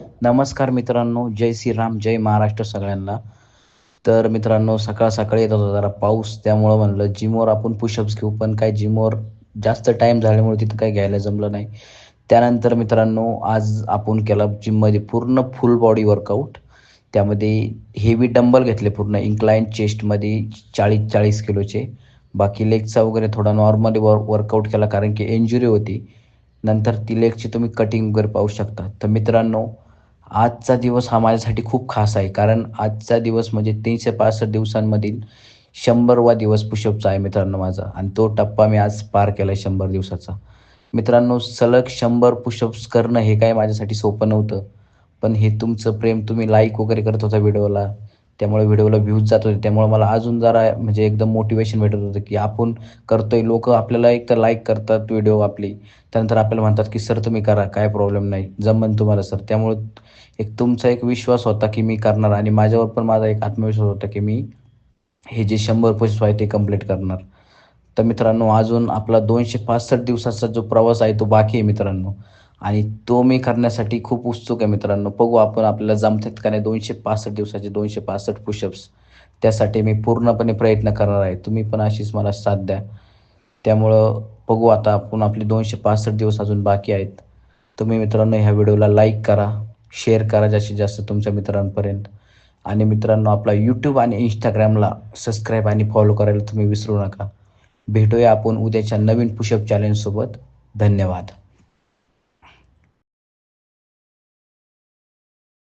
नमस्कार मित्रांनो, जय श्रीराम, जय महाराष्ट्र सगळ्यांना. तर मित्रांनो, सकाळ सकाळी येत होता जरा पाऊस, त्यामुळं म्हणलं जिमवर आपण पुशअप्स घेऊ, पण काय जिमवर जास्त टाइम झाल्यामुळे तिथं काही घ्यायला जमलं नाही. त्यानंतर मित्रांनो, आज आपण केला जिममध्ये पूर्ण फुल बॉडी वर्कआउट. त्यामध्ये हेवी डंबल घेतले, पूर्ण इन्क्लाइन चेस्टमध्ये 40-40 किलोचे. बाकी लेगचा वगैरे थोडा नॉर्मली वर्कआउट केला, कारण की इंजुरी होती. नंतर ती लेगची तुम्ही कटिंग वगैरे पाहू शकता. तर मित्रांनो, आजचा दिवस हा माझ्यासाठी खूप खास आहे, कारण आजचा दिवस म्हणजे 365 दिवसांमधील 100वा दिवस पुशअपचा आहे मित्रांनो माझा, आणि तो टप्पा मी आज पार केला 100 दिवसाचा. मित्रांनो, सलग 100 पुशअप्स करणं हे काय माझ्यासाठी सोपं नव्हतं. पण हे तुमचं प्रेम, तुम्ही लाईक वगैरे करत होता व्हिडिओला, त्यामुळे व्हिडिओला व्ह्यूज जात होते. त्यामुळे मला अजून जरा म्हणजे एकदम मोटिवेशन भेटत होतं, की आपण करतोय. लोकं आपल्याला एक तर लाईक करतात व्हिडिओ आपली, त्यानंतर आपल्याला म्हणतात, की "सर तुम्ही करा, काय प्रॉब्लेम नाही, जमेल तुम्हाला सर." त्यामुळे एक तुमचा एक विश्वास होता, की मी करणार, आणि माझ्यावर पण माझा एक आत्मविश्वास होता, की मी हे जे 100 पुशअप्स आहे ते कंप्लीट करणार. तर मित्रांनो, अजून आपला 265 दिवसाचा जो प्रवास आहे तो बाकी आहे मित्रांनो, आणि तो मी करण्यासाठी खूप उत्सुक आहे मित्रांनो. बघू आपण, आपल्याला जमतात का नाही 265 दिवसाचे 265 पुशअप्स. त्यासाठी मी पूर्णपणे प्रयत्न करणार आहे. तुम्ही पण अशीच मला साथ द्या. त्यामुळं बघू आता आपण, आपले 265 दिवस अजून बाकी आहेत. तुम्ही मित्रांनो ह्या व्हिडिओला लाईक करा, शेअर करा जास्तीत जास्त तुमच्या मित्रांपर्यंत, आणि मित्रांनो आपला यूट्यूब आणि इंस्टाग्रामला सबस्क्राईब आणि फॉलो करायला तुम्ही विसरू नका. भेटूया आपण उद्याच्या नवीन पुशअप चॅलेंजसोबत. धन्यवाद.